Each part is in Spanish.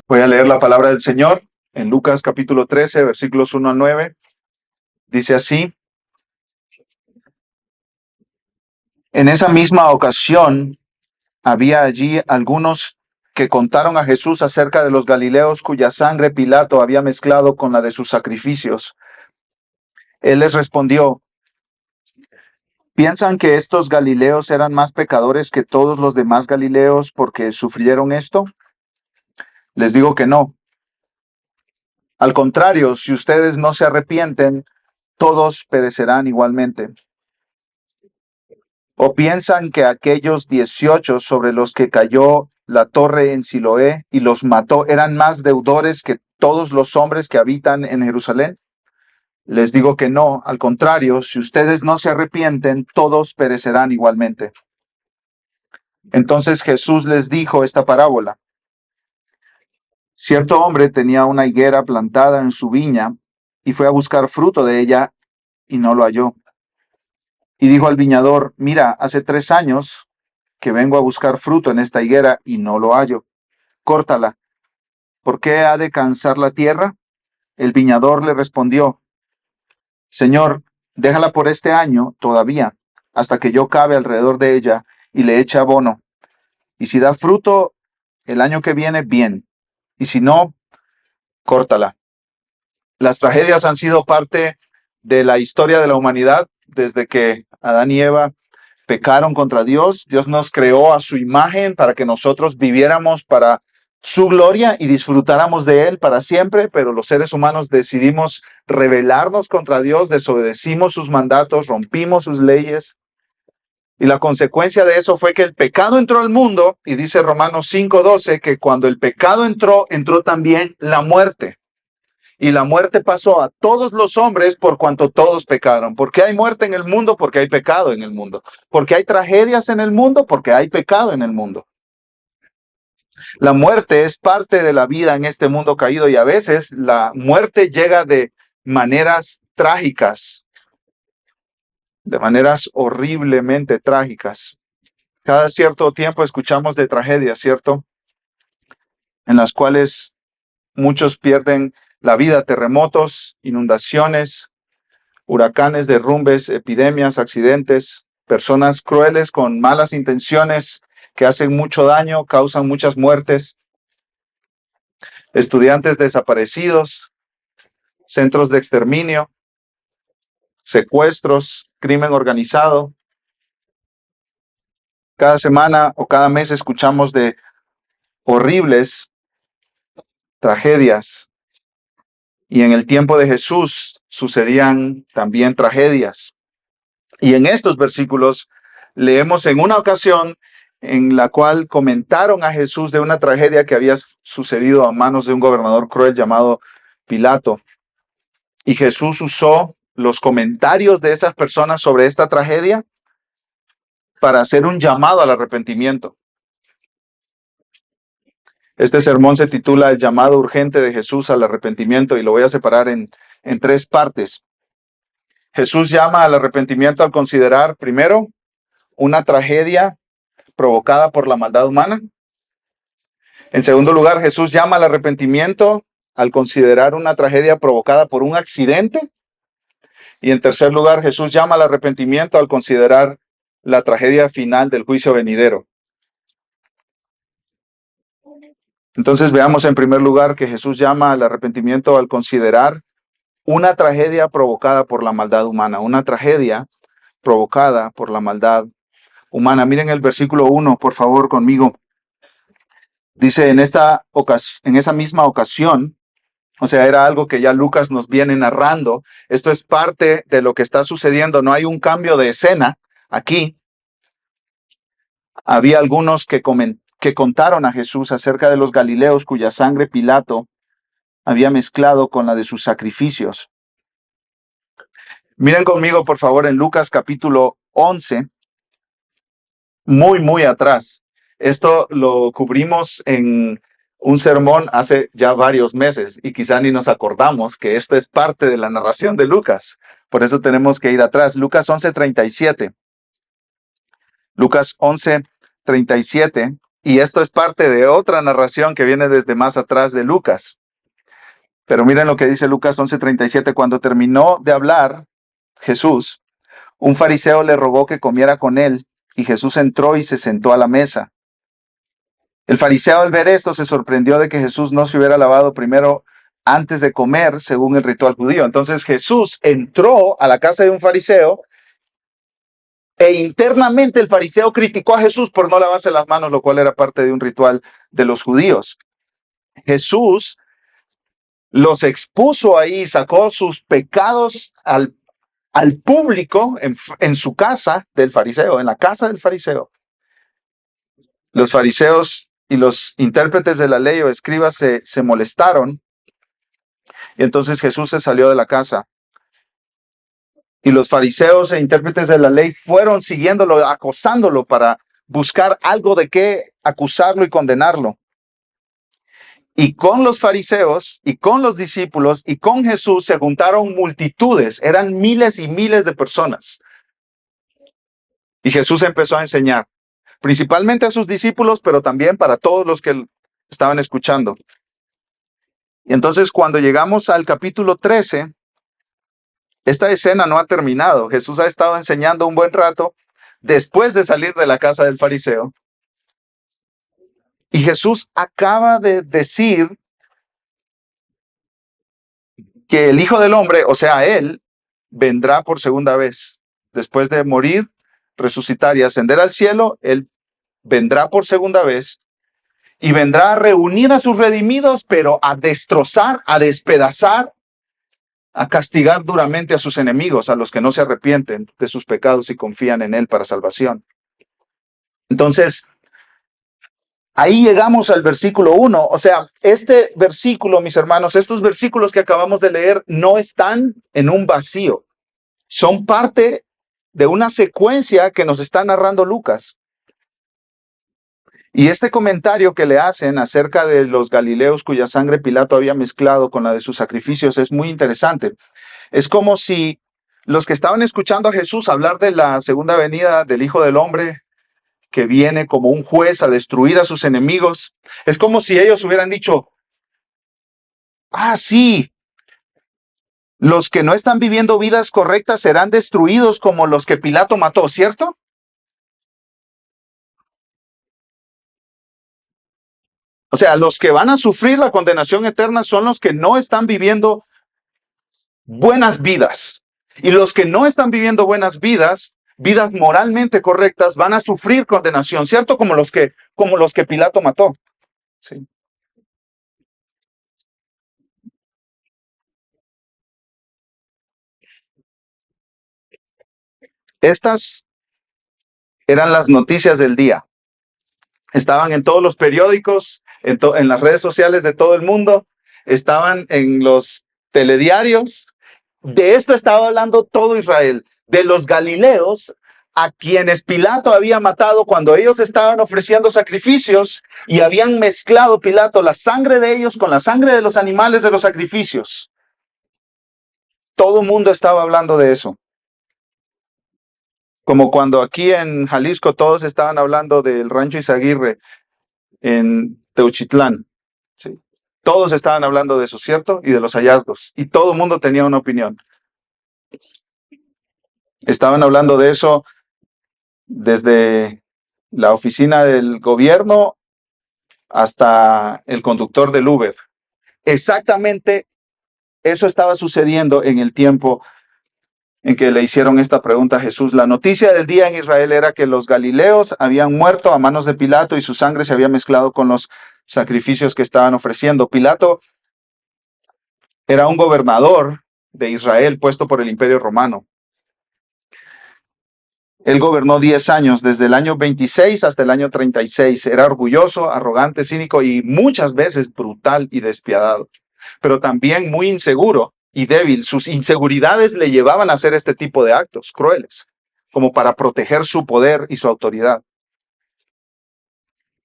Voy a leer la palabra del Señor en Lucas capítulo 13, versículos 1 al 9. Dice así: En esa misma ocasión había allí algunos que contaron a Jesús acerca de los galileos cuya sangre Pilato había mezclado con la de sus sacrificios. Él les respondió: ¿Piensan que estos galileos eran más pecadores que todos los demás galileos porque sufrieron esto? Les digo que no. Al contrario, si ustedes no se arrepienten, todos perecerán igualmente. ¿O piensan que aquellos 18 sobre los que cayó la torre en Siloé y los mató eran más deudores que todos los hombres que habitan en Jerusalén? Les digo que no. Al contrario, si ustedes no se arrepienten, todos perecerán igualmente. Entonces Jesús les dijo esta parábola. Cierto hombre tenía una higuera plantada en su viña y fue a buscar fruto de ella y no lo halló. Y dijo al viñador: mira, hace 3 años que vengo a buscar fruto en esta higuera y no lo hallo. Córtala. ¿Por qué ha de cansar la tierra? El viñador le respondió: Señor, déjala por este año todavía, hasta que yo cabe alrededor de ella y le eche abono. Y si da fruto el año que viene, bien. Y si no, córtala. Las tragedias han sido parte de la historia de la humanidad desde que Adán y Eva pecaron contra Dios. Dios nos creó a su imagen para que nosotros viviéramos para su gloria y disfrutáramos de Él para siempre, pero los seres humanos decidimos rebelarnos contra Dios, desobedecimos sus mandatos, rompimos sus leyes. Y la consecuencia de eso fue que el pecado entró al mundo, y dice Romanos 5:12 que cuando el pecado entró, entró también la muerte. Y la muerte pasó a todos los hombres por cuanto todos pecaron. ¿Por qué hay muerte en el mundo? Porque hay pecado en el mundo. ¿Por qué hay tragedias en el mundo? Porque hay pecado en el mundo. La muerte es parte de la vida en este mundo caído, y a veces la muerte llega de maneras trágicas, de maneras horriblemente trágicas. Cada cierto tiempo escuchamos de tragedias, ¿cierto? En las cuales muchos pierden la vida: terremotos, inundaciones, huracanes, derrumbes, epidemias, accidentes, personas crueles con malas intenciones que hacen mucho daño, causan muchas muertes, estudiantes desaparecidos, centros de exterminio, secuestros, crimen organizado. Cada semana o cada mes escuchamos de horribles tragedias. Y en el tiempo de Jesús sucedían también tragedias. Y en estos versículos leemos en una ocasión en la cual comentaron a Jesús de una tragedia que había sucedido a manos de un gobernador cruel llamado Pilato. Y Jesús usó los comentarios de esas personas sobre esta tragedia para hacer un llamado al arrepentimiento. Este sermón se titula El llamado urgente de Jesús al arrepentimiento, y lo voy a separar en 3 partes. Jesús llama al arrepentimiento al considerar, primero, una tragedia provocada por la maldad humana. En segundo lugar, Jesús llama al arrepentimiento al considerar una tragedia provocada por un accidente. Y en tercer lugar, Jesús llama al arrepentimiento al considerar la tragedia final del juicio venidero. Entonces veamos en primer lugar que Jesús llama al arrepentimiento al considerar una tragedia provocada por la maldad humana, una tragedia provocada por la maldad humana. Miren el versículo 1, por favor, conmigo. Dice, en esa misma ocasión, o sea, era algo que ya Lucas nos viene narrando. Esto es parte de lo que está sucediendo, no hay un cambio de escena aquí. Había algunos que contaron a Jesús acerca de los galileos cuya sangre Pilato había mezclado con la de sus sacrificios. Miren conmigo, por favor, en Lucas capítulo 11, muy atrás. Esto lo cubrimos en un sermón hace ya varios meses y quizá ni nos acordamos que esto es parte de la narración de Lucas. Por eso tenemos que ir atrás. Lucas 11:37. Lucas 11:37 Y esto es parte de otra narración que viene desde más atrás de Lucas. Pero miren lo que dice Lucas 11:37. Cuando terminó de hablar Jesús, un fariseo le rogó que comiera con él, y Jesús entró y se sentó a la mesa. El fariseo, al ver esto, se sorprendió de que Jesús no se hubiera lavado primero antes de comer, según el ritual judío. Entonces Jesús entró a la casa de un fariseo e internamente el fariseo criticó a Jesús por no lavarse las manos, lo cual era parte de un ritual de los judíos. Jesús los expuso ahí, sacó sus pecados al público en su casa del fariseo, en la casa del fariseo. Los fariseos y los intérpretes de la ley o escribas se molestaron, y entonces Jesús se salió de la casa. Y los fariseos e intérpretes de la ley fueron siguiéndolo, acosándolo para buscar algo de qué acusarlo y condenarlo. Y con los fariseos y con los discípulos y con Jesús se juntaron multitudes, eran miles y miles de personas. Y Jesús empezó a enseñar, principalmente a sus discípulos, pero también para todos los que estaban escuchando. Y entonces cuando llegamos al capítulo 13, esta escena no ha terminado. Jesús ha estado enseñando un buen rato después de salir de la casa del fariseo. Y Jesús acaba de decir que el Hijo del Hombre, o sea, Él, vendrá por segunda vez. Después de morir, resucitar y ascender al cielo, Él vendrá por segunda vez y vendrá a reunir a sus redimidos, pero a destrozar, a despedazar, a castigar duramente a sus enemigos, a los que no se arrepienten de sus pecados y confían en Él para salvación. Entonces, ahí llegamos al versículo 1. O sea, este versículo, mis hermanos, estos versículos que acabamos de leer no están en un vacío. Son parte de una secuencia que nos está narrando Lucas. Y este comentario que le hacen acerca de los galileos cuya sangre Pilato había mezclado con la de sus sacrificios es muy interesante. Es como si los que estaban escuchando a Jesús hablar de la segunda venida del Hijo del Hombre, que viene como un juez a destruir a sus enemigos, es como si ellos hubieran dicho, sí, los que no están viviendo vidas correctas serán destruidos como los que Pilato mató, ¿cierto? O sea, los que van a sufrir la condenación eterna son los que no están viviendo buenas vidas. Y los que no están viviendo buenas vidas, vidas moralmente correctas, van a sufrir condenación, ¿cierto? Como los que Pilato mató. Sí. Estas eran las noticias del día. Estaban en todos los periódicos, en las redes sociales de todo el mundo, estaban en los telediarios. De esto estaba hablando todo Israel, de los galileos a quienes Pilato había matado cuando ellos estaban ofreciendo sacrificios y habían mezclado Pilato la sangre de ellos con la sangre de los animales de los sacrificios. Todo el mundo estaba hablando de eso. Como cuando aquí en Jalisco todos estaban hablando del rancho Izaguirre en Teuchitlán. ¿Sí? Todos estaban hablando de eso, ¿cierto? Y de los hallazgos. Y todo el mundo tenía una opinión. Estaban hablando de eso desde la oficina del gobierno hasta el conductor del Uber. Exactamente eso estaba sucediendo en el tiempo en que le hicieron esta pregunta a Jesús. La noticia del día en Israel era que los galileos habían muerto a manos de Pilato y su sangre se había mezclado con los sacrificios que estaban ofreciendo. Pilato era un gobernador de Israel puesto por el Imperio Romano. Él gobernó 10 años, desde el año 26 hasta el año 36. Era orgulloso, arrogante, cínico y muchas veces brutal y despiadado, pero también muy inseguro y débil. Sus inseguridades le llevaban a hacer este tipo de actos crueles, como para proteger su poder y su autoridad.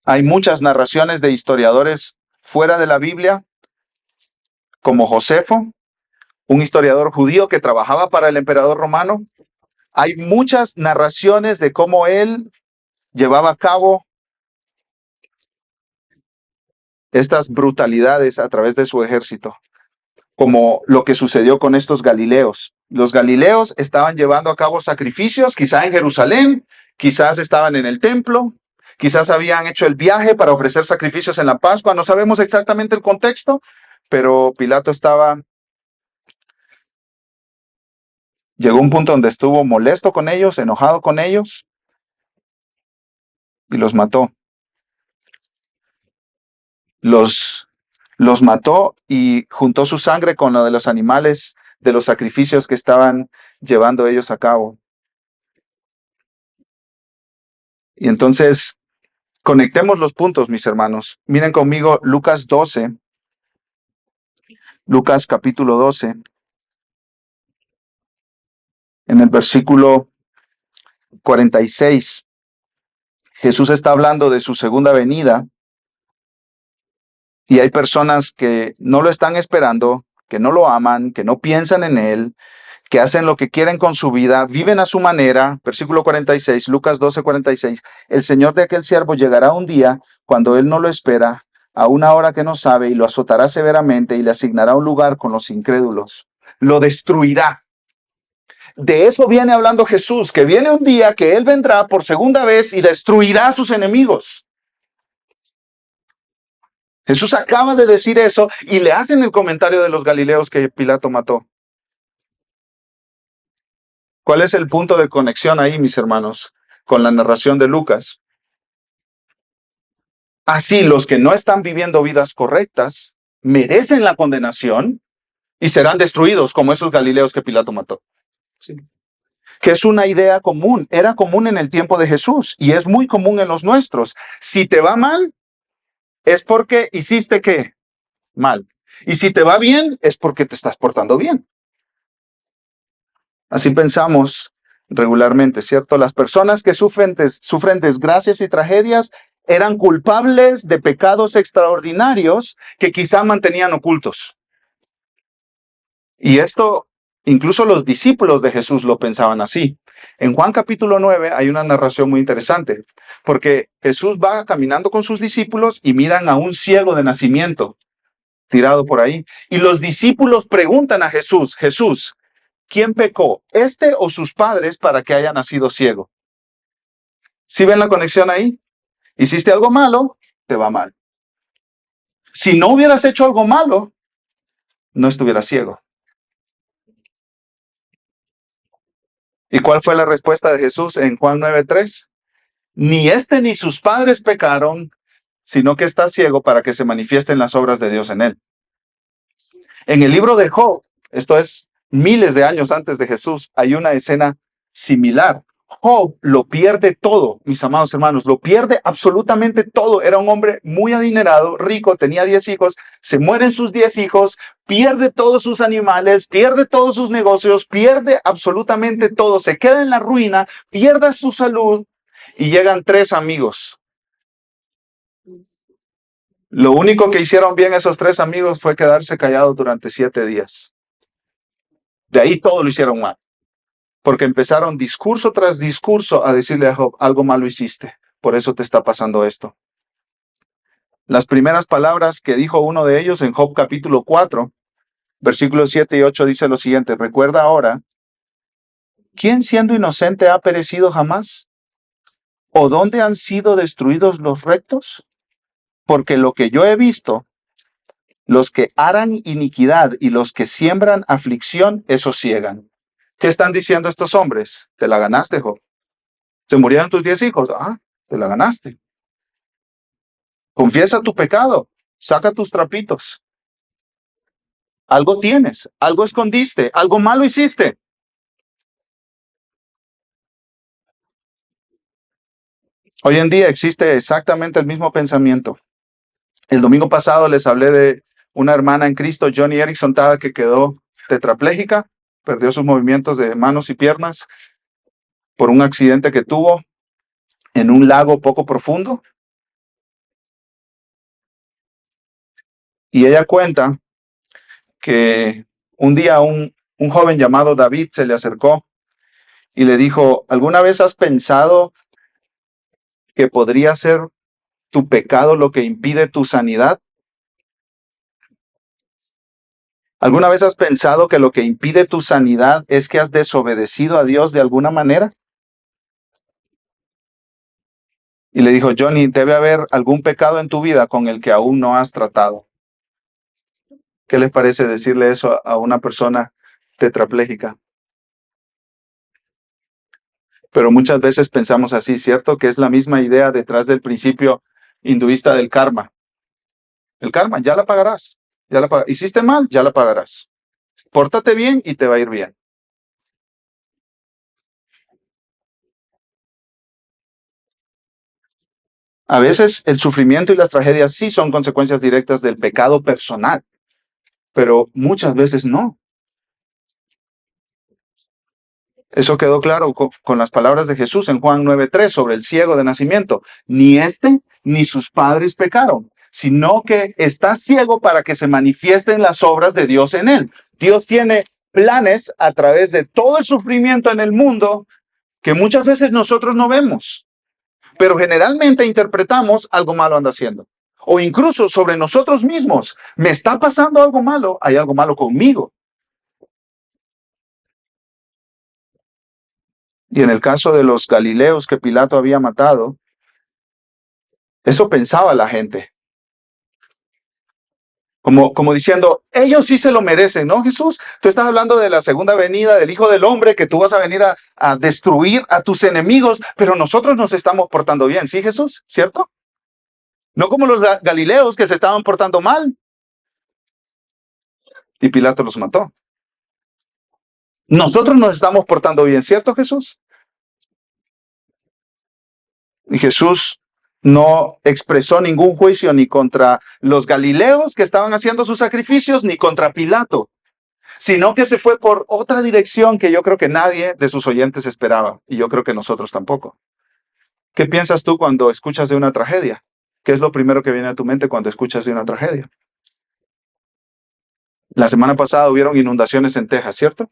Hay muchas narraciones de historiadores fuera de la Biblia, como Josefo, un historiador judío que trabajaba para el emperador romano. Hay muchas narraciones de cómo él llevaba a cabo estas brutalidades a través de su ejército, como lo que sucedió con estos galileos. Los galileos estaban llevando a cabo sacrificios, quizá en Jerusalén, quizás estaban en el templo, quizás habían hecho el viaje para ofrecer sacrificios en la Pascua. No sabemos exactamente el contexto, pero Pilato llegó a un punto donde estuvo molesto con ellos, enojado con ellos, y los mató. Los mató y juntó su sangre con la de los animales de los sacrificios que estaban llevando ellos a cabo. Y entonces, conectemos los puntos, mis hermanos. Miren conmigo Lucas 12, Lucas capítulo 12, en el versículo 46. Jesús está hablando de su segunda venida y hay personas que no lo están esperando, que no lo aman, que no piensan en él, que hacen lo que quieren con su vida, viven a su manera. Versículo 46, Lucas 12, 46. El Señor de aquel siervo llegará un día cuando él no lo espera, a una hora que no sabe, y lo azotará severamente y le asignará un lugar con los incrédulos. Lo destruirá. De eso viene hablando Jesús, que viene un día que él vendrá por segunda vez y destruirá a sus enemigos. Jesús acaba de decir eso y le hacen el comentario de los galileos que Pilato mató. ¿Cuál es el punto de conexión ahí, mis hermanos, con la narración de Lucas? Así, los que no están viviendo vidas correctas merecen la condenación y serán destruidos como esos galileos que Pilato mató. Sí. Que es una idea común, era común en el tiempo de Jesús y es muy común en los nuestros. Si te va mal, es porque hiciste ¿qué? Mal. Y si te va bien, es porque te estás portando bien. Así pensamos regularmente, ¿cierto? Las personas que sufren desgracias y tragedias eran culpables de pecados extraordinarios que quizá mantenían ocultos. Y esto, incluso los discípulos de Jesús lo pensaban así. En Juan capítulo 9 hay una narración muy interesante, porque Jesús va caminando con sus discípulos y miran a un ciego de nacimiento tirado por ahí. Y los discípulos preguntan a Jesús, Jesús, ¿quién pecó, este o sus padres, para que haya nacido ciego? ¿Sí ven la conexión ahí? Hiciste algo malo, te va mal. Si no hubieras hecho algo malo, no estuvieras ciego. ¿Y cuál fue la respuesta de Jesús en Juan 9:3? Ni este ni sus padres pecaron, sino que está ciego para que se manifiesten las obras de Dios en él. En el libro de Job, esto es miles de años antes de Jesús, hay una escena similar. Job lo pierde todo, mis amados hermanos, lo pierde absolutamente todo. Era un hombre muy adinerado, rico, tenía 10 hijos, se mueren sus 10 hijos, pierde todos sus animales, pierde todos sus negocios, pierde absolutamente todo, se queda en la ruina, pierde su salud y llegan 3 amigos. Lo único que hicieron bien esos 3 amigos fue quedarse callados durante 7 días. De ahí todo lo hicieron mal. Porque empezaron discurso tras discurso a decirle a Job, algo malo hiciste, por eso te está pasando esto. Las primeras palabras que dijo uno de ellos en Job capítulo 4, versículos 7 y 8 dice lo siguiente, recuerda ahora, ¿quién siendo inocente ha perecido jamás? ¿O dónde han sido destruidos los rectos? Porque lo que yo he visto, los que harán iniquidad y los que siembran aflicción, esos ciegan. ¿Qué están diciendo estos hombres? Te la ganaste, Job. Se murieron tus 10 hijos. Ah, te la ganaste. Confiesa tu pecado. Saca tus trapitos. Algo tienes, algo escondiste, algo malo hiciste. Hoy en día existe exactamente el mismo pensamiento. El domingo pasado les hablé de una hermana en Cristo, Johnny Erickson Tada, que quedó tetrapléjica, perdió sus movimientos de manos y piernas por un accidente que tuvo en un lago poco profundo. Y ella cuenta que un día un joven llamado David se le acercó y le dijo, ¿alguna vez has pensado que podría ser tu pecado lo que impide tu sanidad? ¿Alguna vez has pensado que lo que impide tu sanidad es que has desobedecido a Dios de alguna manera? Y le dijo, Johnny, debe haber algún pecado en tu vida con el que aún no has tratado. ¿Qué les parece decirle eso a una persona tetrapléjica? Pero muchas veces pensamos así, ¿cierto? Que es la misma idea detrás del principio hinduista del karma. El karma, ya la pagarás. Hiciste mal, ya la pagarás. Pórtate bien y te va a ir bien. A veces el sufrimiento y las tragedias sí son consecuencias directas del pecado personal, pero muchas veces no. Eso quedó claro con las palabras de Jesús en Juan 9:3 sobre el ciego de nacimiento. Ni éste ni sus padres pecaron, sino que está ciego para que se manifiesten las obras de Dios en él. Dios tiene planes a través de todo el sufrimiento en el mundo que muchas veces nosotros no vemos, pero generalmente interpretamos algo malo anda haciendo. O incluso sobre nosotros mismos. Me está pasando algo malo, hay algo malo conmigo. Y en el caso de los Galileos que Pilato había matado, eso pensaba la gente. Como diciendo, ellos sí se lo merecen, ¿no, Jesús? Tú estás hablando de la segunda venida del Hijo del Hombre, que tú vas a venir a destruir a tus enemigos, pero nosotros nos estamos portando bien, ¿sí, Jesús? ¿Cierto? No como los Galileos que se estaban portando mal y Pilato los mató. Nosotros nos estamos portando bien, ¿cierto, Jesús? Y Jesús no expresó ningún juicio ni contra los Galileos que estaban haciendo sus sacrificios, ni contra Pilato, sino que se fue por otra dirección que yo creo que nadie de sus oyentes esperaba, y yo creo que nosotros tampoco. ¿Qué piensas tú cuando escuchas de una tragedia? ¿Qué es lo primero que viene a tu mente cuando escuchas de una tragedia? La semana pasada hubieron inundaciones en Texas, ¿cierto?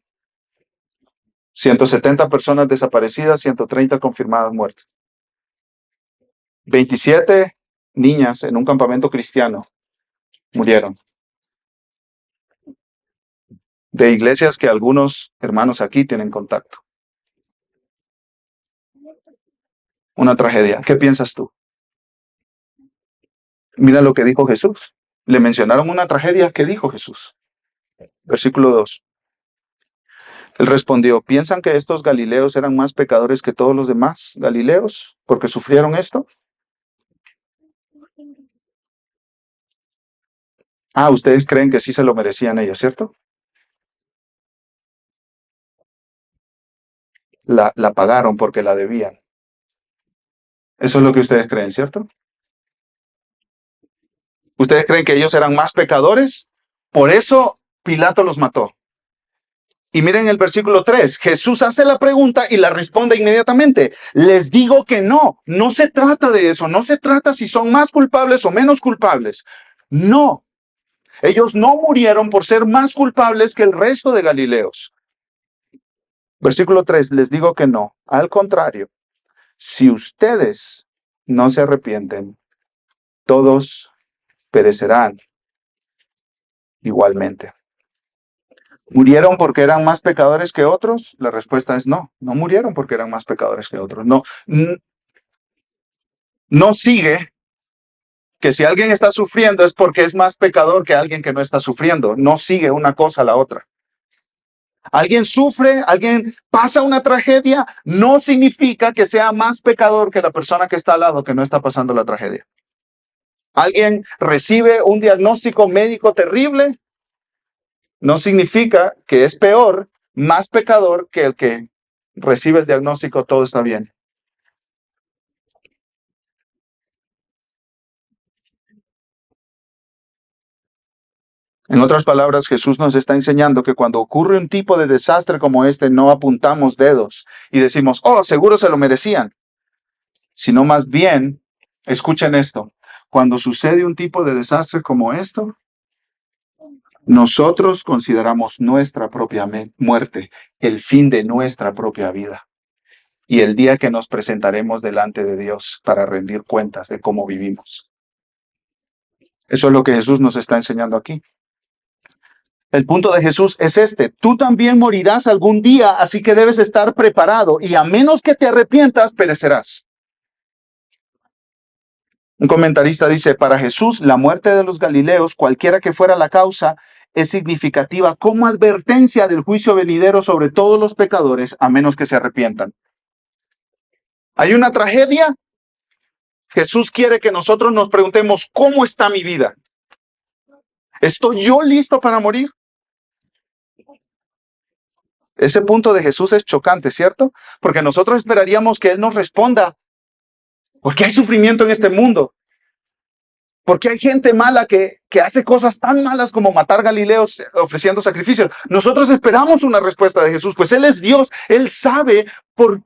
170 personas desaparecidas, 130 confirmadas muertas. 27 niñas en un campamento cristiano murieron. De iglesias que algunos hermanos aquí tienen contacto. Una tragedia. ¿Qué piensas tú? Mira lo que dijo Jesús. Le mencionaron una tragedia. ¿Qué dijo Jesús? Versículo 2. Él respondió, ¿piensan que estos galileos eran más pecadores que todos los demás galileos porque sufrieron esto? Ah, ustedes creen que sí se lo merecían ellos, ¿cierto? La pagaron porque la debían. Eso es lo que ustedes creen, ¿cierto? ¿Ustedes creen que ellos eran más pecadores? Por eso Pilato los mató. Y miren el versículo 3, Jesús hace la pregunta y la responde inmediatamente. Les digo que no, no se trata de eso, no se trata si son más culpables o menos culpables. No, ellos no murieron por ser más culpables que el resto de Galileos. Versículo 3, les digo que no, al contrario, si ustedes no se arrepienten, todos perecerán igualmente. ¿Murieron porque eran más pecadores que otros? La respuesta es no, no murieron porque eran más pecadores que otros. No, no sigue que si alguien está sufriendo es porque es más pecador que alguien que no está sufriendo. No sigue una cosa a la otra. Alguien sufre, alguien pasa una tragedia, no significa que sea más pecador que la persona que está al lado que no está pasando la tragedia. Alguien recibe un diagnóstico médico terrible, no significa que es peor, más pecador que el que recibe el diagnóstico, todo está bien. En otras palabras, Jesús nos está enseñando que cuando ocurre un tipo de desastre como este, no apuntamos dedos y decimos, oh, seguro se lo merecían, sino más bien, escuchen esto, cuando sucede un tipo de desastre como esto, nosotros consideramos nuestra propia muerte, el fin de nuestra propia vida y el día que nos presentaremos delante de Dios para rendir cuentas de cómo vivimos. Eso es lo que Jesús nos está enseñando aquí. El punto de Jesús es este: tú también morirás algún día, así que debes estar preparado, y a menos que te arrepientas, perecerás. Un comentarista dice: para Jesús, la muerte de los Galileos, cualquiera que fuera la causa, es significativa como advertencia del juicio venidero sobre todos los pecadores, a menos que se arrepientan. Hay una tragedia. Jesús quiere que nosotros nos preguntemos: ¿cómo está mi vida? ¿Estoy yo listo para morir? Ese punto de Jesús es chocante, ¿cierto? Porque nosotros esperaríamos que Él nos responda: ¿por qué hay sufrimiento en este mundo? ¿Por qué hay gente mala que hace cosas tan malas como matar galileos ofreciendo sacrificios? Nosotros esperamos una respuesta de Jesús, pues Él es Dios, Él sabe por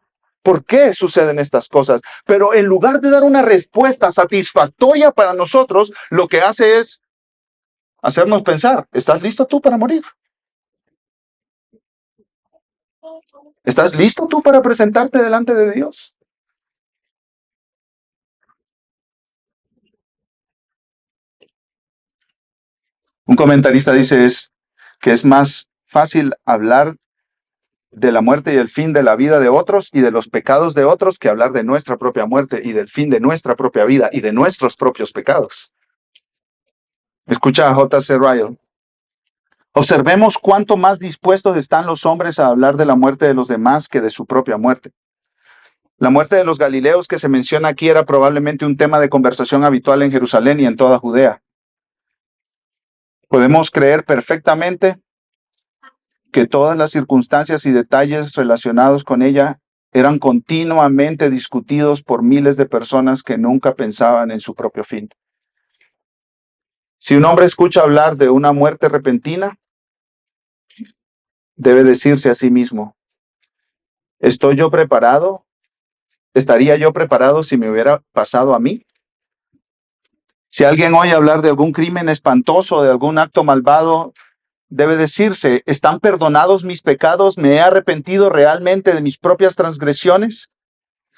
qué suceden estas cosas. Pero en lugar de dar una respuesta satisfactoria para nosotros, lo que hace es hacernos pensar: ¿estás listo tú para morir? ¿Estás listo tú para presentarte delante de Dios? Un comentarista dice que es más fácil hablar de la muerte y el fin de la vida de otros y de los pecados de otros que hablar de nuestra propia muerte y del fin de nuestra propia vida y de nuestros propios pecados. Escucha a J.C. Ryle. Observemos cuánto más dispuestos están los hombres a hablar de la muerte de los demás que de su propia muerte. La muerte de los Galileos que se menciona aquí era probablemente un tema de conversación habitual en Jerusalén y en toda Judea. Podemos creer perfectamente que todas las circunstancias y detalles relacionados con ella eran continuamente discutidos por miles de personas que nunca pensaban en su propio fin. Si un hombre escucha hablar de una muerte repentina, debe decirse a sí mismo: ¿estoy yo preparado? ¿Estaría yo preparado si me hubiera pasado a mí? Si alguien oye hablar de algún crimen espantoso, de algún acto malvado, debe decirse: ¿están perdonados mis pecados? ¿Me he arrepentido realmente de mis propias transgresiones?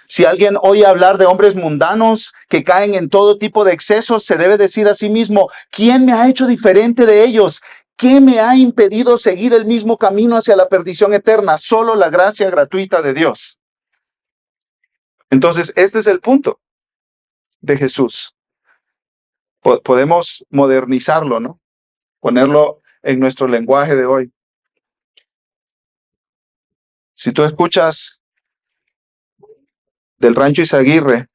Si alguien oye hablar de hombres mundanos que caen en todo tipo de excesos, se debe decir a sí mismo: ¿quién me ha hecho diferente de ellos? ¿Qué me ha impedido seguir el mismo camino hacia la perdición eterna? Solo la gracia gratuita de Dios. Entonces, este es el punto de Jesús. Podemos modernizarlo, ¿no? Ponerlo en nuestro lenguaje de hoy. Si tú escuchas del Rancho Izaguirre,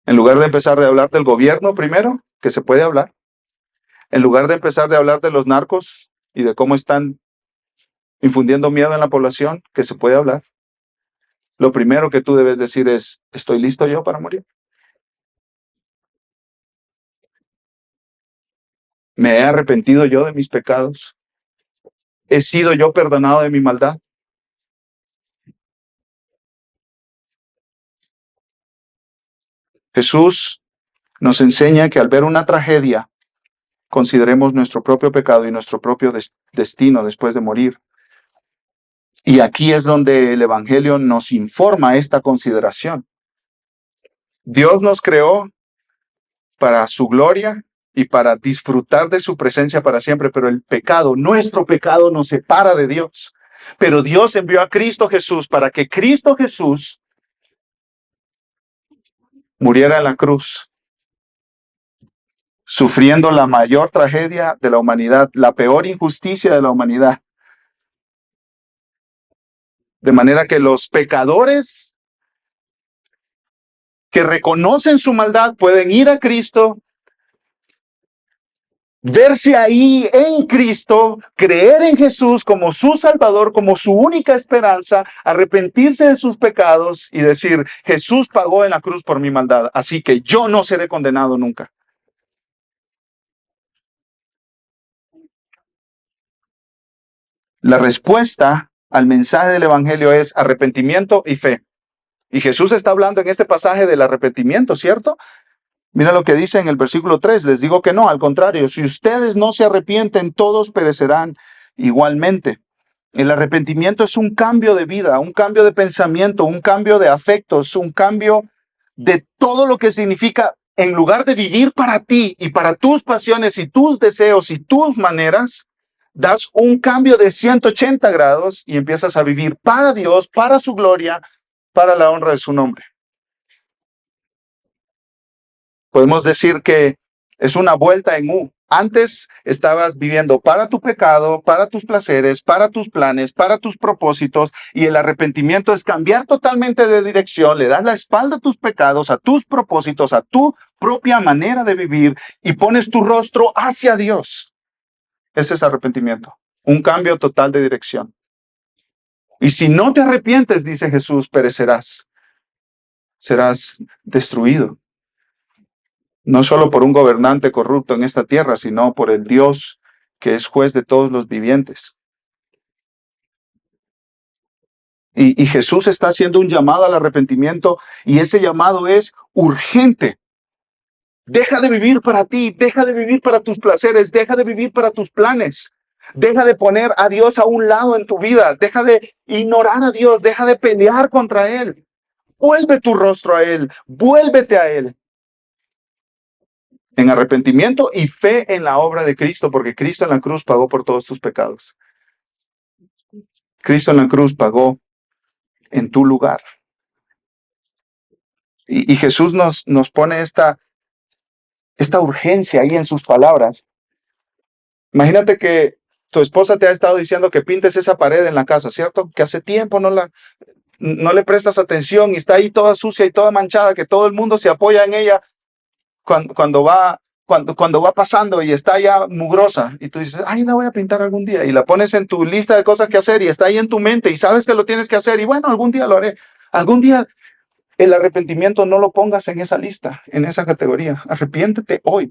en lugar de empezar de hablar del gobierno primero, que se puede hablar, en lugar de empezar de hablar de los narcos y de cómo están infundiendo miedo en la población, que se puede hablar, lo primero que tú debes decir es: ¿estoy listo yo para morir? ¿Me he arrepentido yo de mis pecados? ¿He sido yo perdonado de mi maldad? Jesús nos enseña que al ver una tragedia, consideremos nuestro propio pecado y nuestro propio destino después de morir. Y aquí es donde el Evangelio nos informa esta consideración. Dios nos creó para su gloria y para disfrutar de su presencia para siempre, pero el pecado, nuestro pecado, nos separa de Dios. Pero Dios envió a Cristo Jesús para que Cristo Jesús muriera en la cruz, sufriendo la mayor tragedia de la humanidad, la peor injusticia de la humanidad. De manera que los pecadores que reconocen su maldad pueden ir a Cristo, verse ahí en Cristo, creer en Jesús como su Salvador, como su única esperanza, arrepentirse de sus pecados y decir: Jesús pagó en la cruz por mi maldad, así que yo no seré condenado nunca. La respuesta al mensaje del Evangelio es arrepentimiento y fe. Y Jesús está hablando en este pasaje del arrepentimiento, ¿cierto? Mira lo que dice en el versículo 3, les digo que no, al contrario, si ustedes no se arrepienten, todos perecerán igualmente. El arrepentimiento es un cambio de vida, un cambio de pensamiento, un cambio de afectos, un cambio de todo lo que significa en lugar de vivir para ti y para tus pasiones y tus deseos y tus maneras, das un cambio de 180 grados y empiezas a vivir para Dios, para su gloria, para la honra de su nombre. Podemos decir que es una vuelta en U. Antes estabas viviendo para tu pecado, para tus placeres, para tus planes, para tus propósitos, y el arrepentimiento es cambiar totalmente de dirección, le das la espalda a tus pecados, a tus propósitos, a tu propia manera de vivir y pones tu rostro hacia Dios. Ese es arrepentimiento, un cambio total de dirección. Y si no te arrepientes, dice Jesús, perecerás, serás destruido. No solo por un gobernante corrupto en esta tierra, sino por el Dios que es juez de todos los vivientes. Y Jesús está haciendo un llamado al arrepentimiento, y ese llamado es urgente. Deja de vivir para ti, deja de vivir para tus placeres, deja de vivir para tus planes. Deja de poner a Dios a un lado en tu vida, deja de ignorar a Dios, deja de pelear contra Él. Vuelve tu rostro a Él, vuélvete a Él. En arrepentimiento y fe en la obra de Cristo, porque Cristo en la cruz pagó por todos tus pecados. Cristo en la cruz pagó en tu lugar. Y Jesús nos pone esta urgencia ahí en sus palabras. Imagínate que tu esposa te ha estado diciendo que pintes esa pared en la casa, ¿cierto? Que hace tiempo no le prestas atención y está ahí toda sucia y toda manchada, que todo el mundo se apoya en ella cuando va pasando y está ya mugrosa, y tú dices, ay, la voy a pintar algún día, y la pones en tu lista de cosas que hacer y está ahí en tu mente y sabes que lo tienes que hacer y bueno, algún día lo haré. Algún día el arrepentimiento no lo pongas en esa lista, en esa categoría. Arrepiéntete hoy.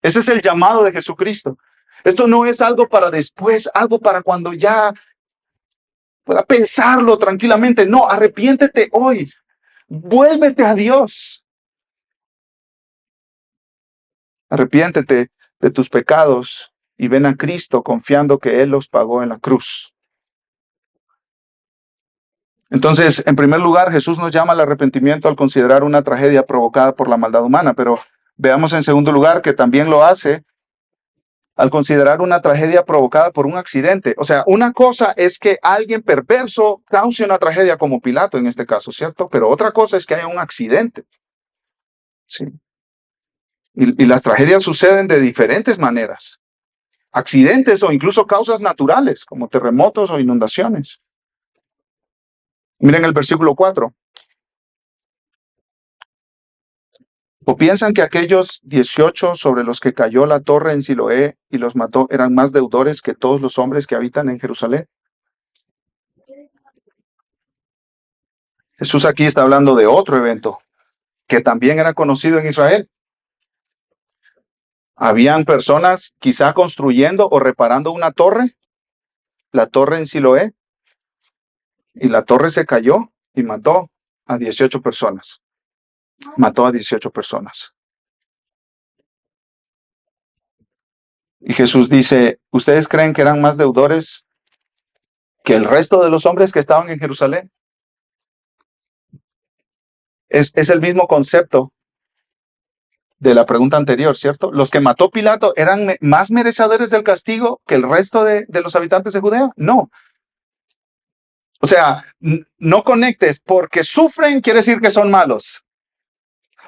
Ese es el llamado de Jesucristo. Esto no es algo para después, algo para cuando ya pueda pensarlo tranquilamente. No, arrepiéntete hoy. Vuélvete a Dios. Arrepiéntete de tus pecados y ven a Cristo confiando que Él los pagó en la cruz. Entonces, en primer lugar, Jesús nos llama al arrepentimiento al considerar una tragedia provocada por la maldad humana, pero veamos en segundo lugar que también lo hace al considerar una tragedia provocada por un accidente. O sea, una cosa es que alguien perverso cause una tragedia como Pilato en este caso, ¿cierto? Pero otra cosa es que haya un accidente. Sí. Y las tragedias suceden de diferentes maneras. Accidentes o incluso causas naturales, como terremotos o inundaciones. Miren el versículo 4. ¿O piensan que aquellos 18 sobre los que cayó la torre en Siloé y los mató eran más deudores que todos los hombres que habitan en Jerusalén? Jesús aquí está hablando de otro evento que también era conocido en Israel. Habían personas quizá construyendo o reparando una torre, la torre en Siloé, y la torre se cayó y mató a 18 personas. Mató a 18 personas. Y Jesús dice, ¿ustedes creen que eran más deudores que el resto de los hombres que estaban en Jerusalén? Es el mismo concepto de la pregunta anterior, ¿cierto? Los que mató Pilato eran más merecedores del castigo que el resto de los habitantes de Judea. No. O sea, no conectes. Porque sufren quiere decir que son malos.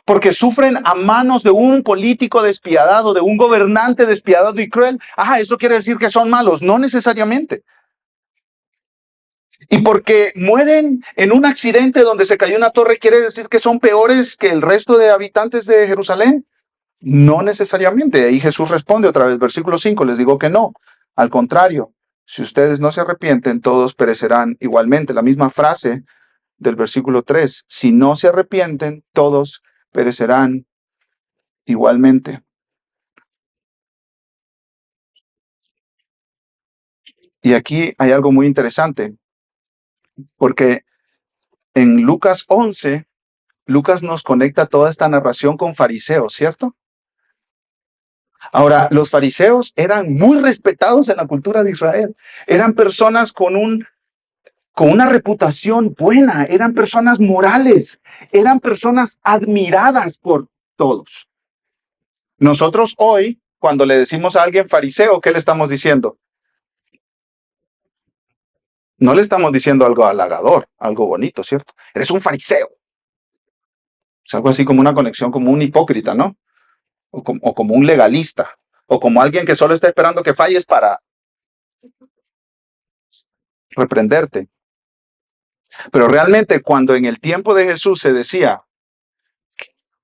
Porque sufren a manos de un político despiadado, de un gobernante despiadado y cruel. Eso quiere decir que son malos. No necesariamente. Y porque mueren en un accidente donde se cayó una torre, ¿quiere decir que son peores que el resto de habitantes de Jerusalén? No necesariamente. Ahí Jesús responde otra vez, versículo 5, les digo que no. Al contrario, si ustedes no se arrepienten, todos perecerán igualmente. La misma frase del versículo 3, si no se arrepienten, todos perecerán igualmente. Y aquí hay algo muy interesante, porque en Lucas 11, Lucas nos conecta toda esta narración con fariseos, ¿cierto? Ahora, los fariseos eran muy respetados en la cultura de Israel. Eran personas con una reputación buena, eran personas morales, eran personas admiradas por Todos. Nosotros hoy, cuando le decimos a alguien fariseo, ¿qué le estamos diciendo? No le estamos diciendo algo halagador, algo bonito, ¿cierto? Eres un fariseo. Es algo así como una conexión, como un hipócrita, ¿no? O como un legalista, o como alguien que solo está esperando que falles para reprenderte. Pero realmente cuando en el tiempo de Jesús se decía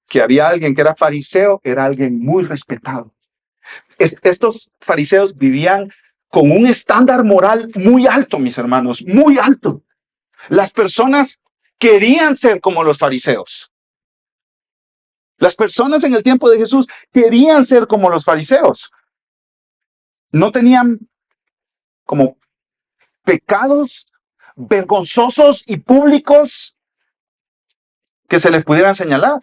que había alguien que era fariseo, era alguien muy respetado. Estos fariseos vivían con un estándar moral muy alto, mis hermanos, muy alto. Las personas querían ser como los fariseos. Las personas en el tiempo de Jesús querían ser como los fariseos. No tenían como pecados vergonzosos y públicos que se les pudieran señalar.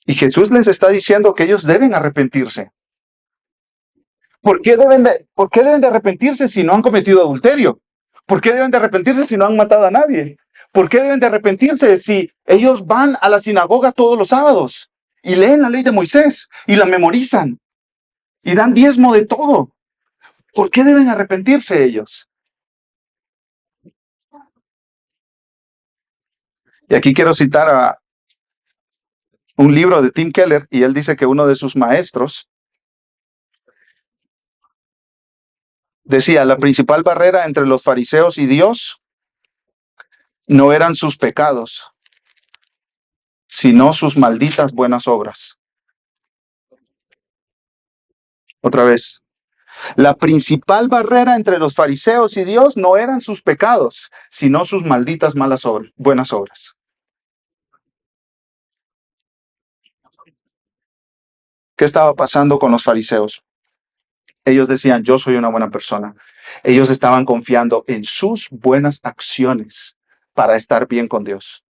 Y Jesús les está diciendo que ellos deben arrepentirse. ¿Por qué deben de arrepentirse si no han cometido adulterio? ¿Por qué deben de arrepentirse si no han matado a nadie? ¿Por qué deben de arrepentirse si ellos van a la sinagoga todos los sábados y leen la ley de Moisés y la memorizan y dan diezmo de todo? ¿Por qué deben arrepentirse ellos? Y aquí quiero citar a un libro de Tim Keller, y él dice que uno de sus maestros decía, la principal barrera entre los fariseos y Dios no eran sus pecados, sino sus malditas buenas obras. Otra vez, la principal barrera entre los fariseos y Dios no eran sus pecados, sino sus malditas malas obras, buenas obras. ¿Qué estaba pasando con los fariseos? Ellos decían, yo soy una buena persona. Ellos estaban confiando en sus buenas acciones para estar bien con Dios.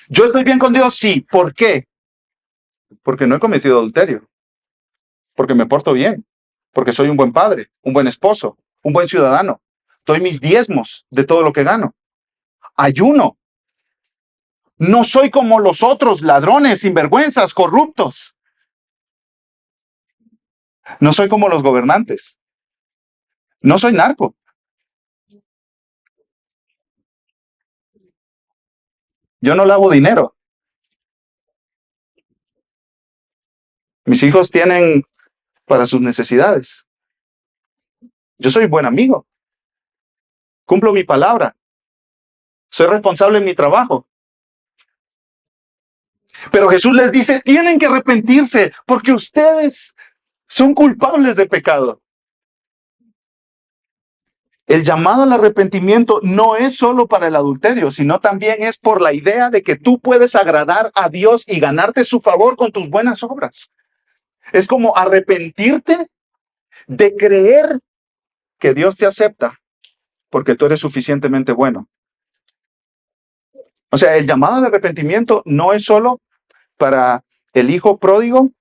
Yo estoy bien con Dios, sí. ¿Por qué? Porque no he cometido adulterio, porque me porto bien, porque soy un buen padre, un buen esposo, un buen ciudadano. Doy mis diezmos de todo lo que gano. Ayuno. No soy como los otros ladrones, sinvergüenzas, corruptos. No soy como los gobernantes. No soy narco. Yo no lavo dinero. Mis hijos tienen para sus necesidades. Yo soy buen amigo. Cumplo mi palabra. Soy responsable en mi trabajo. Pero Jesús les dice, tienen que arrepentirse porque ustedes son culpables de pecado. El llamado al arrepentimiento no es solo para el adulterio, sino también es por la idea de que tú puedes agradar a Dios y ganarte su favor con tus buenas obras. Es como arrepentirte de creer que Dios te acepta porque tú eres suficientemente bueno. O sea, el llamado al arrepentimiento no es solo para el hijo pródigo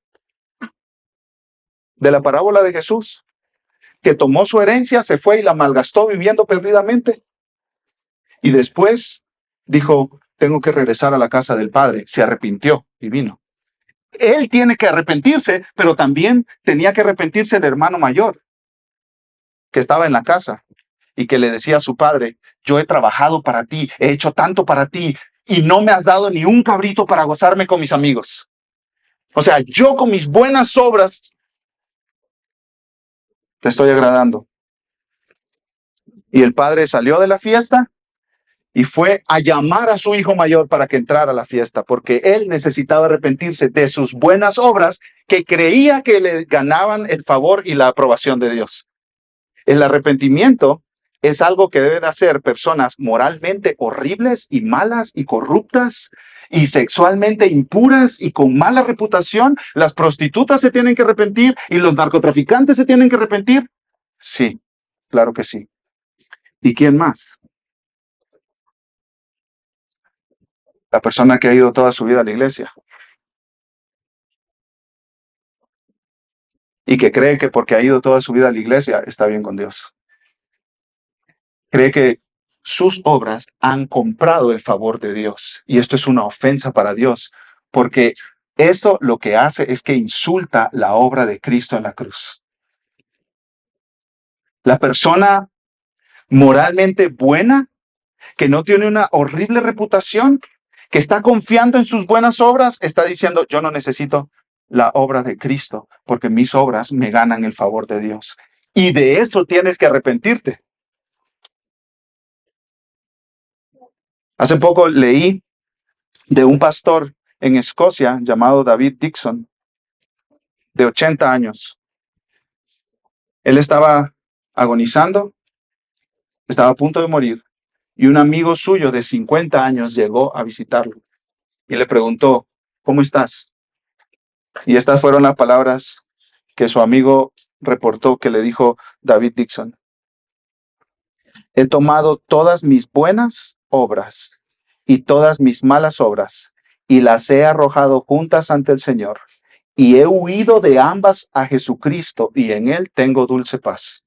de la parábola de Jesús, que tomó su herencia, se fue y la malgastó viviendo perdidamente. Y después dijo, tengo que regresar a la casa del Padre. Se arrepintió y vino. Él tiene que arrepentirse, pero también tenía que arrepentirse el hermano mayor, que estaba en la casa y que le decía a su padre, yo he trabajado para ti, he hecho tanto para ti y no me has dado ni un cabrito para gozarme con mis amigos. O sea, yo con mis buenas obras te estoy agradando. Y el padre salió de la fiesta y fue a llamar a su hijo mayor para que entrara a la fiesta, porque él necesitaba arrepentirse de sus buenas obras que creía que le ganaban el favor y la aprobación de Dios. El arrepentimiento es algo que deben hacer personas moralmente horribles y malas y corruptas y sexualmente impuras y con mala reputación. Las prostitutas se tienen que arrepentir y los narcotraficantes se tienen que arrepentir. Sí, claro que sí. ¿Y quién más? La persona que ha ido toda su vida a la iglesia y que cree que porque ha ido toda su vida a la iglesia está bien con Dios. cree que sus obras han comprado el favor de Dios. Y esto es una ofensa para Dios, porque eso lo que hace es que insulta la obra de Cristo en la cruz. La persona moralmente buena, que no tiene una horrible reputación, que está confiando en sus buenas obras, está diciendo, yo no necesito la obra de Cristo, porque mis obras me ganan el favor de Dios. Y de eso tienes que arrepentirte. Hace poco leí de un pastor en Escocia llamado David Dixon, de 80 años. Él estaba agonizando, estaba a punto de morir, y un amigo suyo de 50 años llegó a visitarlo y le preguntó, ¿cómo estás? Y estas fueron las palabras que su amigo reportó que le dijo David Dixon. He tomado todas mis buenas obras y todas mis malas obras y las he arrojado juntas ante el Señor. Y he huido de ambas a Jesucristo y en Él tengo dulce paz.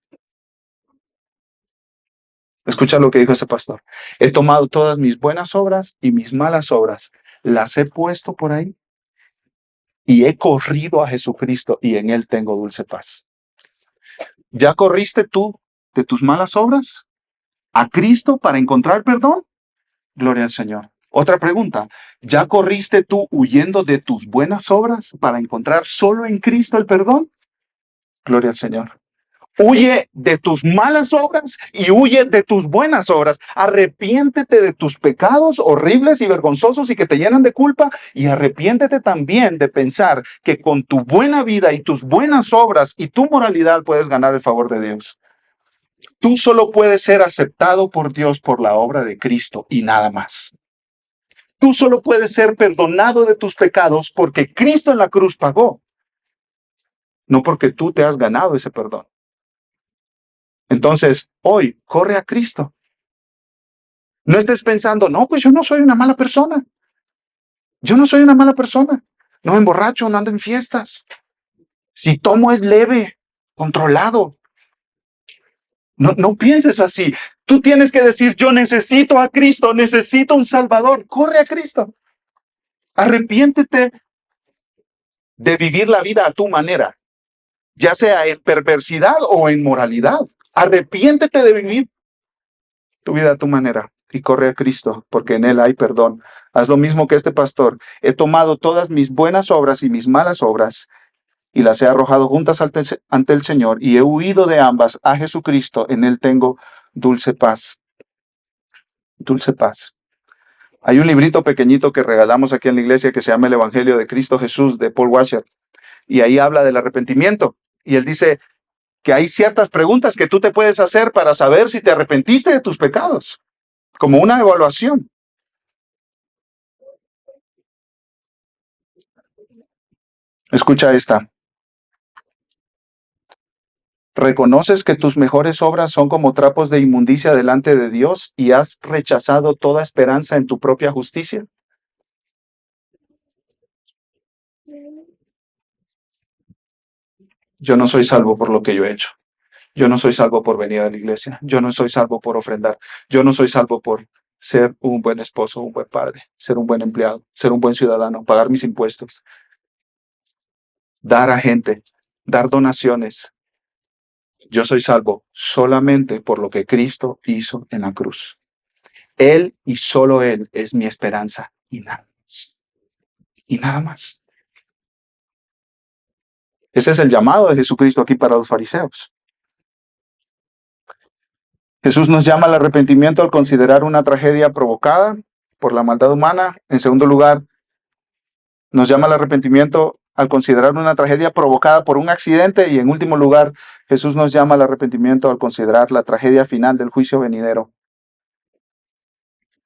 Escucha lo que dijo ese pastor. He tomado todas mis buenas obras y mis malas obras, las he puesto por ahí y he corrido a Jesucristo y en Él tengo dulce paz. ¿Ya corriste tú de tus malas obras a Cristo para encontrar perdón? Gloria al Señor. Otra pregunta, ¿ya corriste tú huyendo de tus buenas obras para encontrar solo en Cristo el perdón? Gloria al Señor. Huye de tus malas obras y huye de tus buenas obras. Arrepiéntete de tus pecados horribles y vergonzosos y que te llenan de culpa, y arrepiéntete también de pensar que con tu buena vida y tus buenas obras y tu moralidad puedes ganar el favor de Dios. Tú solo puedes ser aceptado por Dios por la obra de Cristo y nada más. Tú solo puedes ser perdonado de tus pecados porque Cristo en la cruz pagó, no porque tú te has ganado ese perdón. Entonces, hoy, corre a Cristo. No estés pensando, no, pues yo no soy una mala persona. Yo no soy una mala persona. No me emborracho, no ando en fiestas. Si tomo es leve, controlado. No pienses así. Tú tienes que decir, yo necesito a Cristo, necesito un Salvador. Corre a Cristo. Arrepiéntete de vivir la vida a tu manera, ya sea en perversidad o en moralidad. Arrepiéntete de vivir tu vida a tu manera y corre a Cristo, porque en Él hay perdón. Haz lo mismo que este pastor. He tomado todas mis buenas obras y mis malas obras y las he arrojado juntas ante el Señor y he huido de ambas a Jesucristo. En Él tengo dulce paz. Dulce paz. Hay un librito pequeñito que regalamos aquí en la iglesia que se llama El Evangelio de Cristo Jesús, de Paul Washer, y ahí habla del arrepentimiento. Y él dice que hay ciertas preguntas que tú te puedes hacer para saber si te arrepentiste de tus pecados, como una evaluación. Escucha esta. ¿Reconoces que tus mejores obras son como trapos de inmundicia delante de Dios y has rechazado toda esperanza en tu propia justicia? Yo no soy salvo por lo que yo he hecho. Yo no soy salvo por venir a la iglesia. Yo no soy salvo por ofrendar. Yo no soy salvo por ser un buen esposo, un buen padre, ser un buen empleado, ser un buen ciudadano, pagar mis impuestos, dar a gente, dar donaciones. Yo soy salvo solamente por lo que Cristo hizo en la cruz. Él y solo Él es mi esperanza y nada más. Y nada más. Ese es el llamado de Jesucristo aquí para los fariseos. Jesús nos llama al arrepentimiento al considerar una tragedia provocada por la maldad humana. En segundo lugar, nos llama al arrepentimiento al considerar una tragedia provocada por un accidente. Y en último lugar, Jesús nos llama al arrepentimiento al considerar la tragedia final del juicio venidero.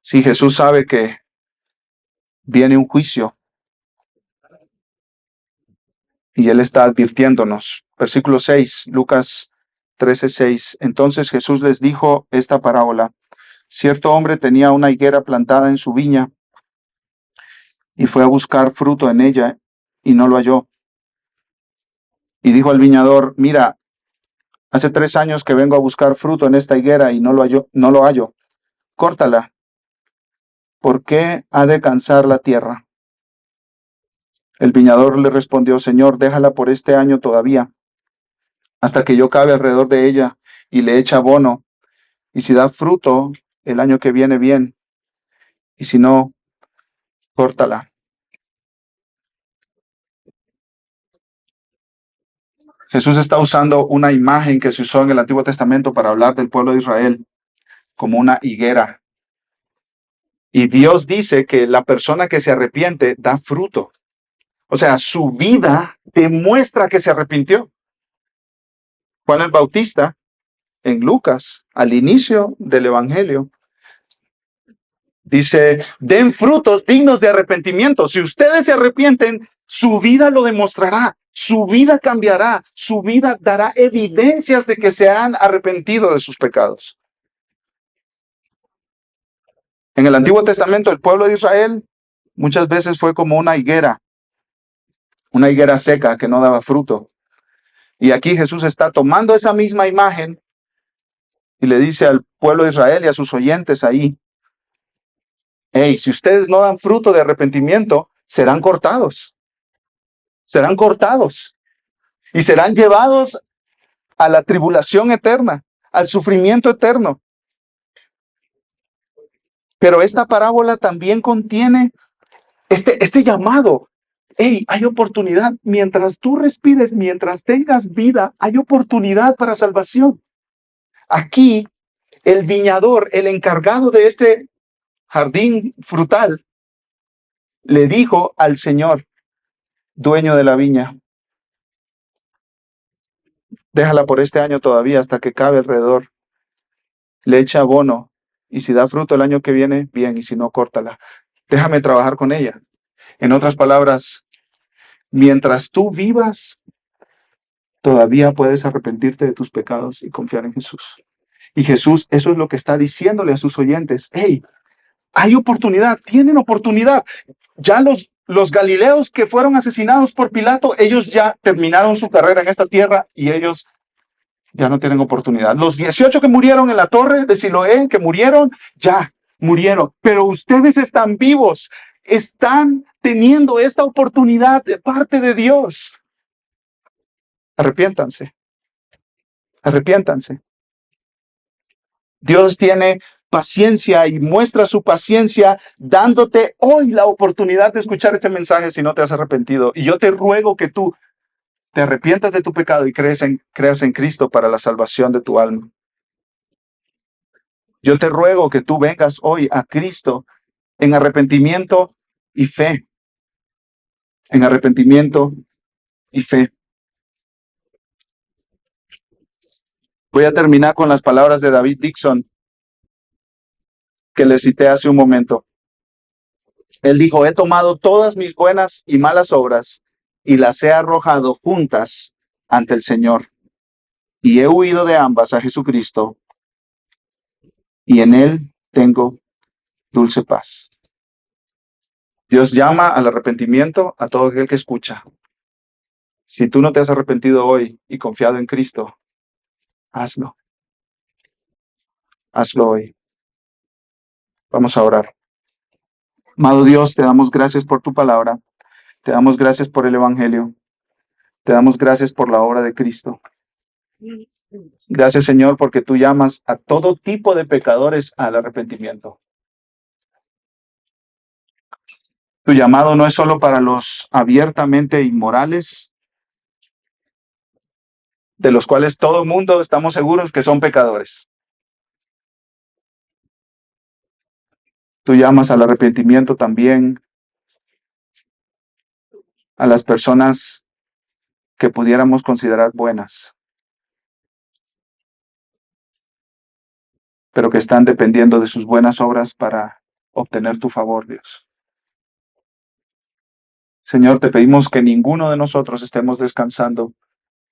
Sí, Jesús sabe que viene un juicio y Él está advirtiéndonos. Versículo 6, Lucas 13:6. Entonces Jesús les dijo esta parábola. Cierto hombre tenía una higuera plantada en su viña y fue a buscar fruto en ella y no lo halló. Y dijo al viñador, mira, Hace 3 años que vengo a buscar fruto en esta higuera y no lo hallo. Córtala. ¿Por qué ha de cansar la tierra? El viñador le respondió, Señor, déjala por este año todavía, hasta que yo cabe alrededor de ella y le eche abono. Y si da fruto el año que viene, bien. Y si no, córtala. Jesús está usando una imagen que se usó en el Antiguo Testamento para hablar del pueblo de Israel como una higuera. Y Dios dice que la persona que se arrepiente da fruto. O sea, su vida demuestra que se arrepintió. Juan el Bautista, en Lucas, al inicio del Evangelio, dice, den frutos dignos de arrepentimiento. Si ustedes se arrepienten, su vida lo demostrará. Su vida cambiará. Su vida dará evidencias de que se han arrepentido de sus pecados. En el Antiguo Testamento, el pueblo de Israel muchas veces fue como una higuera seca que no daba fruto. Y aquí Jesús está tomando esa misma imagen y le dice al pueblo de Israel y a sus oyentes ahí, hey, si ustedes no dan fruto de arrepentimiento, serán cortados y serán llevados a la tribulación eterna, al sufrimiento eterno. Pero esta parábola también contiene este llamado. Hey, hay oportunidad. Mientras tú respires, mientras tengas vida, hay oportunidad para salvación. Aquí, el viñador, el encargado de este jardín frutal, le dijo al Señor, dueño de la viña, déjala por este año todavía hasta que cabe alrededor. Le echa abono y si da fruto el año que viene, bien, y si no, córtala. Déjame trabajar con ella. En otras palabras, mientras tú vivas, todavía puedes arrepentirte de tus pecados y confiar en Jesús. Y Jesús, eso es lo que está diciéndole a sus oyentes. Hey, hay oportunidad, tienen oportunidad. Ya los galileos que fueron asesinados por Pilato, ellos ya terminaron su carrera en esta tierra y ellos ya no tienen oportunidad. Los 18 que murieron en la torre de Siloé, que murieron, ya murieron. Pero ustedes están vivos, están teniendo esta oportunidad de parte de Dios. Arrepiéntanse, arrepiéntanse. Dios tiene paciencia y muestra su paciencia dándote hoy la oportunidad de escuchar este mensaje si no te has arrepentido. Y yo te ruego que tú te arrepientas de tu pecado y creas en Cristo para la salvación de tu alma. Yo te ruego que tú vengas hoy a Cristo en arrepentimiento y fe. En arrepentimiento y fe. Voy a terminar con las palabras de David Dixon que le cité hace un momento. Él dijo, he tomado todas mis buenas y malas obras y las he arrojado juntas ante el Señor. Y he huido de ambas a Jesucristo y en Él tengo dulce paz. Dios llama al arrepentimiento a todo aquel que escucha. Si tú no te has arrepentido hoy y confiado en Cristo, hazlo. Hazlo hoy. Vamos a orar. Amado Dios, te damos gracias por tu palabra. Te damos gracias por el Evangelio. Te damos gracias por la obra de Cristo. Gracias, Señor, porque tú llamas a todo tipo de pecadores al arrepentimiento. Tu llamado no es solo para los abiertamente inmorales, de los cuales todo el mundo estamos seguros que son pecadores. Tú llamas al arrepentimiento también a las personas que pudiéramos considerar buenas, pero que están dependiendo de sus buenas obras para obtener tu favor, Dios. Señor, te pedimos que ninguno de nosotros estemos descansando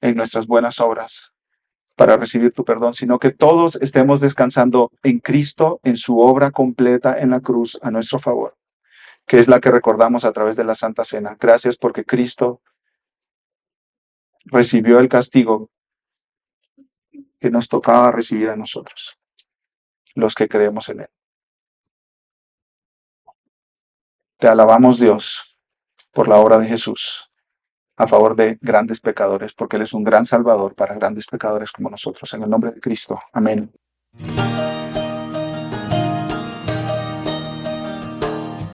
en nuestras buenas obras para recibir tu perdón, sino que todos estemos descansando en Cristo, en su obra completa en la cruz a nuestro favor, que es la que recordamos a través de la Santa Cena. Gracias porque Cristo recibió el castigo que nos tocaba recibir a nosotros, los que creemos en Él. Te alabamos, Dios, por la obra de Jesús a favor de grandes pecadores, porque Él es un gran salvador para grandes pecadores como nosotros. En el nombre de Cristo. Amén.